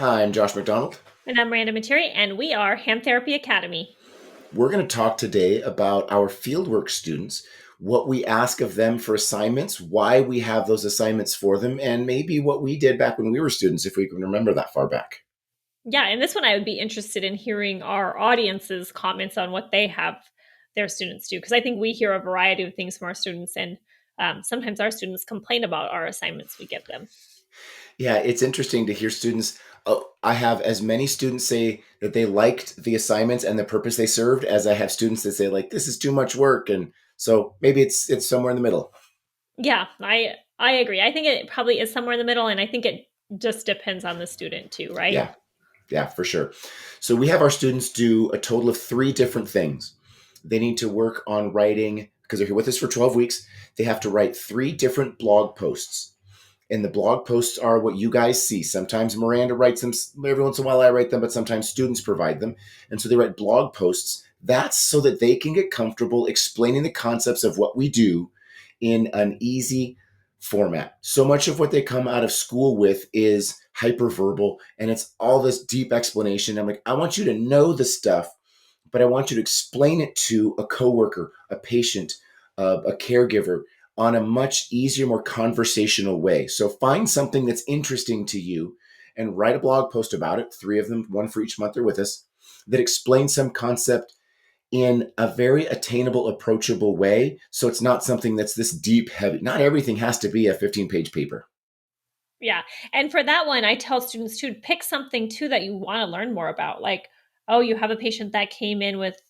Hi, I'm Josh McDonald. And I'm Miranda Materi, and we are Hand Therapy Academy. We're going to talk today about our fieldwork students, what we ask of them for assignments, why we have those assignments for them, and maybe what we did back when we were students, if we can remember that far back. Yeah, and this one I would be interested in hearing our audience's comments on what they have their students do, because I think we hear a variety of things from our students, and sometimes our students complain about our assignments we give them. Yeah, it's interesting to hear students. I have as many students say that they liked the assignments and the purpose they served as I have students that say, like, this is too much work. And so maybe it's somewhere in the middle. Yeah, I agree. I think it probably is somewhere in the middle, and I think it just depends on the student too, right? Yeah, yeah, for sure. So we have our students do a total of three different things. They need to work on writing, because they're here with us for 12 weeks, they have to write three different blog posts. And the blog posts are what you guys see. Sometimes Miranda writes them, every once in a while I write them, but sometimes students provide them. And so they write blog posts. That's so that they can get comfortable explaining the concepts of what we do in an easy format. So much of what they come out of school with is hyperverbal and it's all this deep explanation. I'm like, I want you to know the stuff, but I want you to explain it to a coworker, a patient, a caregiver on a much easier, more conversational way. So find something that's interesting to you and write a blog post about it, three of them, one for each month they're with us, that explains some concept in a very attainable, approachable way. So it's not something that's this deep, heavy. Not everything has to be a 15-page paper. Yeah. And for that one, I tell students to pick something too that you want to learn more about. Like, oh, you have a patient that came in with,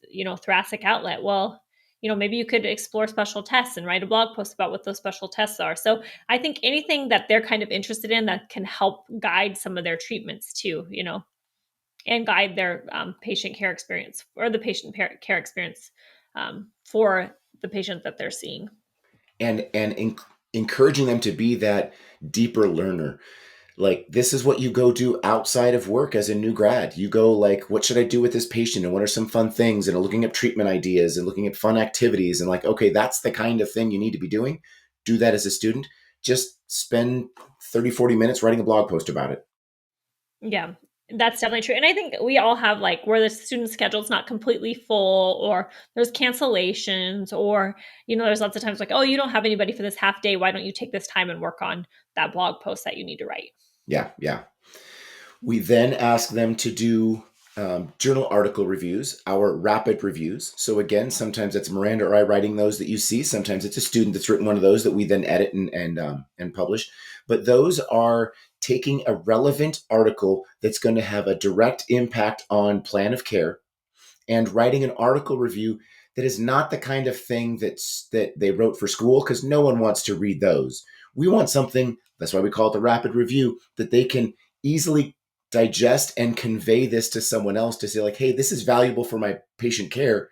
thoracic outlet. Well, maybe you could explore special tests and write a blog post about what those special tests are. So I think anything that they're kind of interested in that can help guide some of their treatments too, and guide their patient care experience or the care experience for the patient that they're seeing. And encouraging them to be that deeper learner. Like, this is what you go do outside of work as a new grad. You go, like, what should I do with this patient, and what are some fun things, and looking at treatment ideas and looking at fun activities, and like, okay, that's the kind of thing you need to be doing. Do that as a student. Just spend 30-40 minutes writing a blog post about it. Yeah, that's definitely true. And I think we all have like where the student schedule's not completely full or there's cancellations or, there's lots of times like, oh, you don't have anybody for this half day. Why don't you take this time and work on that blog post that you need to write? Yeah, yeah. We then ask them to do journal article reviews, our rapid reviews. So again, sometimes it's Miranda or I writing those that you see. Sometimes it's a student that's written one of those that we then edit and publish. But those are taking a relevant article that's going to have a direct impact on plan of care and writing an article review that is not the kind of thing that they wrote for school, because no one wants to read those. We want something, that's why we call it the rapid review, that they can easily digest and convey this to someone else to say, like, hey, this is valuable for my patient care.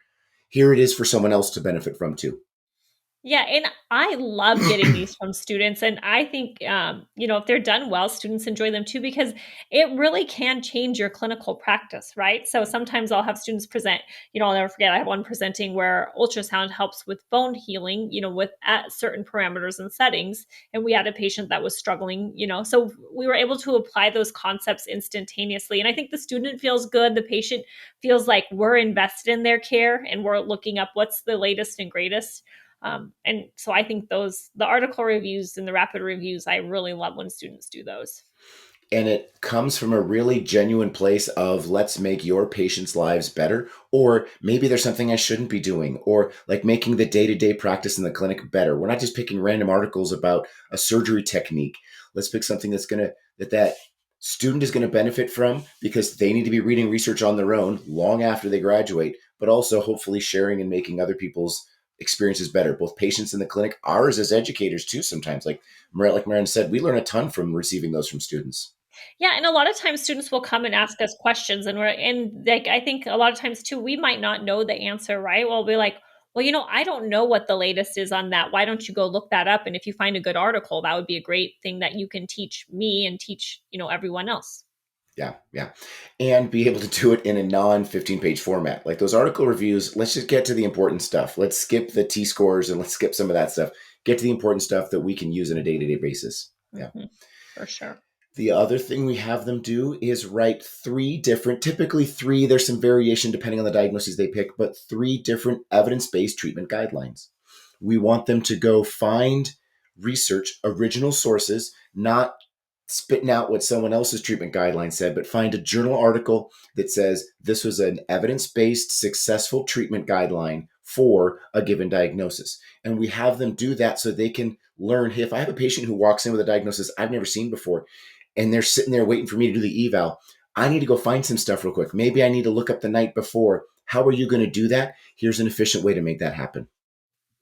Here it is for someone else to benefit from too. Yeah, and I love getting these from students, and I think if they're done well, students enjoy them too because it really can change your clinical practice, right? So sometimes I'll have students present. I'll never forget. I have one presenting where ultrasound helps with bone healing, with at certain parameters and settings, and we had a patient that was struggling, so we were able to apply those concepts instantaneously, and I think the student feels good, the patient feels like we're invested in their care, and we're looking up what's the latest and greatest. And so I think the article reviews and the rapid reviews, I really love when students do those. And it comes from a really genuine place of, let's make your patients' lives better, or maybe there's something I shouldn't be doing, or like making the day-to-day practice in the clinic better. We're not just picking random articles about a surgery technique. Let's pick something that student is going to benefit from, because they need to be reading research on their own long after they graduate, but also hopefully sharing and making other people's experiences better, both patients in the clinic, ours as educators too. Sometimes, like Miranda said, we learn a ton from receiving those from students. Yeah, and a lot of times students will come and ask us questions, and like I think a lot of times too, we might not know the answer, right? We'll be like, well, I don't know what the latest is on that. Why don't you go look that up? And if you find a good article, that would be a great thing that you can teach me and teach, everyone else. Yeah, yeah. And be able to do it in a non 15-page format. Like those article reviews, let's just get to the important stuff. Let's skip the T scores and let's skip some of that stuff. Get to the important stuff that we can use on a day to day basis. Yeah. For sure. The other thing we have them do is write three different, typically three, there's some variation depending on the diagnoses they pick, but three different evidence based treatment guidelines. We want them to go find research, original sources, not spitting out what someone else's treatment guideline said, but find a journal article that says this was an evidence based successful treatment guideline for a given diagnosis. And we have them do that so they can learn, hey, if I have a patient who walks in with a diagnosis I've never seen before, and they're sitting there waiting for me to do the eval, I need to go find some stuff real quick. Maybe I need to look up the night before. How are you going to do that? Here's an efficient way to make that happen.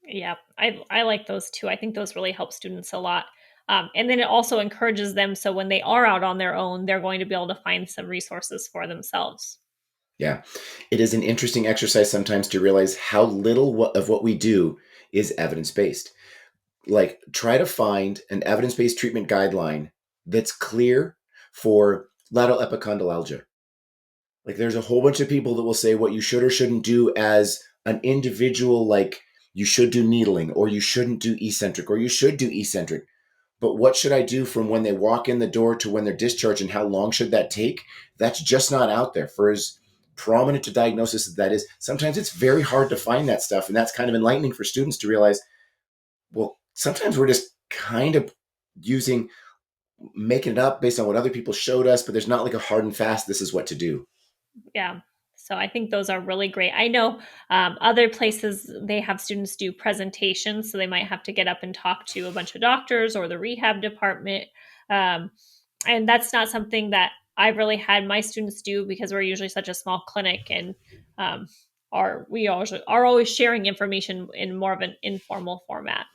Yeah, I like those too. I think those really help students a lot. And then it also encourages them so when they are out on their own, they're going to be able to find some resources for themselves. Yeah. It is an interesting exercise sometimes to realize how little of what we do is evidence based. Like, try to find an evidence based treatment guideline that's clear for lateral epicondylalgia. Like, there's a whole bunch of people that will say what you should or shouldn't do as an individual, like, you should do needling, or you shouldn't do eccentric, or you should do eccentric. But what should I do from when they walk in the door to when they're discharged, and how long should that take? That's just not out there. For as prominent a diagnosis as that is, sometimes it's very hard to find that stuff. And that's kind of enlightening for students to realize, well, sometimes we're just kind of using, making it up based on what other people showed us, but there's not like a hard and fast, this is what to do. Yeah. So I think those are really great. I know other places they have students do presentations, so they might have to get up and talk to a bunch of doctors or the rehab department. Um, and that's not something that I've really had my students do because we're usually such a small clinic and um, are always sharing information in more of an informal format.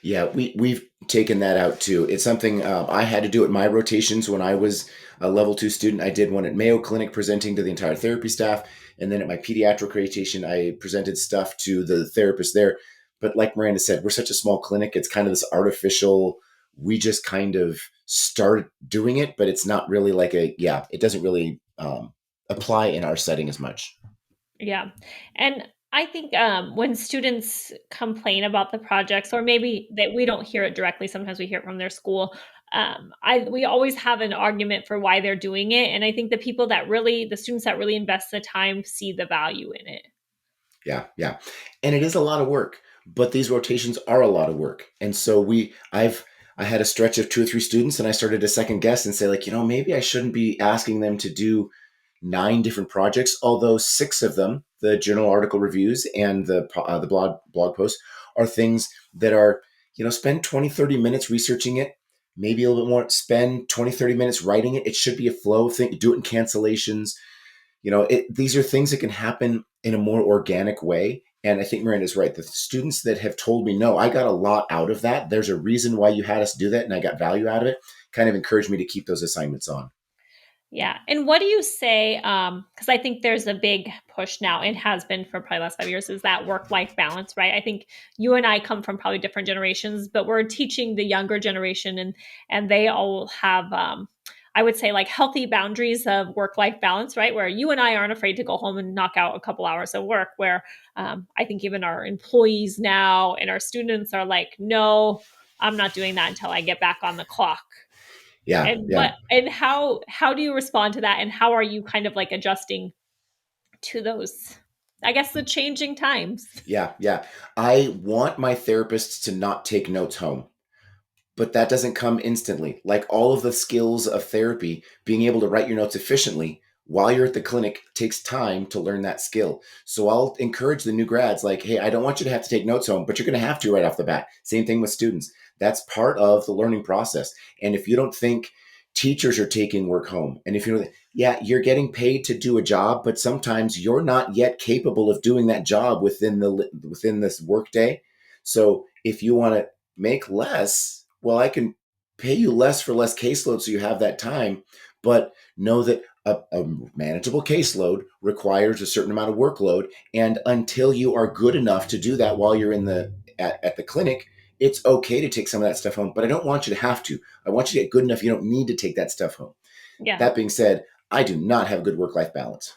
Yeah, we've taken that out too. It's something I had to do at my rotations when I was a level two student. I did one at Mayo Clinic presenting to the entire therapy staff, and then at my pediatric rotation, I presented stuff to the therapist there. But like Miranda said, we're such a small clinic; it's kind of this artificial. We just kind of start doing it, but it's not really like a, yeah. It doesn't really apply in our setting as much. Yeah. And I think when students complain about the projects, or maybe that we don't hear it directly, sometimes we hear it from their school. We always have an argument for why they're doing it, and I think the students that really invest the time see the value in it. Yeah, yeah. And it is a lot of work, but these rotations are a lot of work. And so I had a stretch of two or three students, and I started to second guess and say, like, maybe I shouldn't be asking them to do nine different projects, although six of them, the journal article reviews and the blog posts, are things that are, spend 20, 30 minutes researching it, maybe a little bit more, spend 20, 30 minutes writing it. It should be a flow thing. Do it in cancellations. These are things that can happen in a more organic way. And I think Miranda's right. The students that have told me, no, I got a lot out of that. There's a reason why you had us do that, and I got value out of it, kind of encouraged me to keep those assignments on. Yeah. And what do you say? Because I think there's a big push now, and has been for probably the last 5 years, is that work-life balance, right? I think you and I come from probably different generations, but we're teaching the younger generation, and they all have I would say like healthy boundaries of work-life balance, right? Where you and I aren't afraid to go home and knock out a couple hours of work, where I think even our employees now and our students are like, no, I'm not doing that until I get back on the clock. Yeah, And yeah. how do you respond to that, and how are you kind of like adjusting to those, I guess, the changing times? Yeah, yeah. I want my therapists to not take notes home, but that doesn't come instantly. Like all of the skills of therapy, being able to write your notes efficiently while you're at the clinic takes time to learn that skill. So I'll encourage the new grads, like, hey, I don't want you to have to take notes home, but you're going to have to right off the bat. Same thing with students. That's part of the learning process. And if you don't think teachers are taking work home, and if you know, yeah, you're getting paid to do a job, but sometimes you're not yet capable of doing that job within this workday. So if you want to make less, well, I can pay you less for less caseload so you have that time, but know that a manageable caseload requires a certain amount of workload. And until you are good enough to do that while you're at the clinic, it's okay to take some of that stuff home. But I don't want you to have to. I want you to get good enough. You don't need to take that stuff home. Yeah. That being said, I do not have good work-life balance.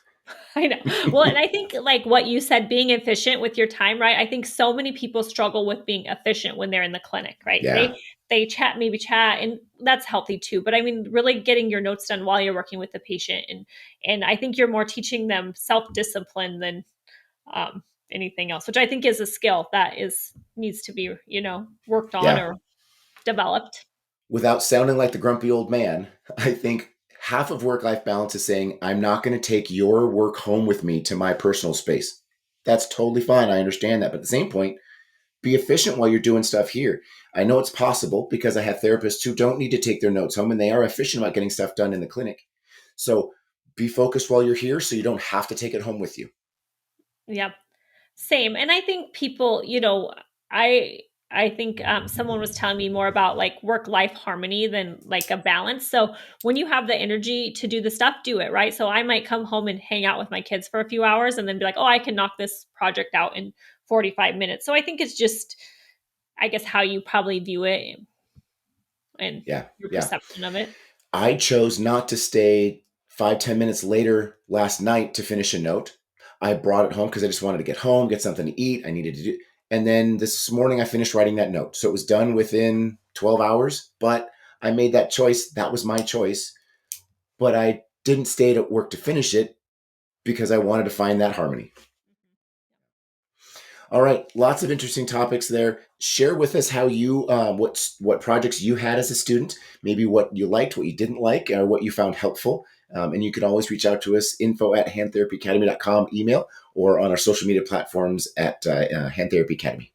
I know. Well, and I think like what you said, being efficient with your time, right? I think so many people struggle with being efficient when they're in the clinic, right? Yeah. They chat, maybe chat, and that's healthy too. But I mean, really getting your notes done while you're working with the patient, and I think you're more teaching them self discipline than um, anything else, which I think is a skill that is needs to be worked on Yeah. or developed. Without sounding like the grumpy old man, I think half of work life balance is saying, I'm not going to take your work home with me to my personal space. That's totally fine. I understand that. But at the same point, be efficient while you're doing stuff here. I know it's possible because I have therapists who don't need to take their notes home and they are efficient about getting stuff done in the clinic. So be focused while you're here so you don't have to take it home with you. Yep. Same. And I think people, I I think someone was telling me more about like work life harmony than like a balance. So when you have the energy to do the stuff, do it, right? So I might come home and hang out with my kids for a few hours and then be like, oh, I can knock this project out in 45 minutes. So I think it's just, I guess, how you probably view it and Yeah. your Yeah. perception of it. I chose not to stay 5, 10 minutes later last night to finish a note. I brought it home because I just wanted to get home, get something to eat. I needed to do. And then this morning I finished writing that note. So it was done within 12 hours, but I made that choice. That was my choice. But I didn't stay at work to finish it because I wanted to find that harmony. All right, lots of interesting topics there. Share with us how you what projects you had as a student, maybe what you liked, what you didn't like, or what you found helpful. And you can always reach out to us, info@handtherapyacademy.com email, or on our social media platforms at Hand Therapy Academy.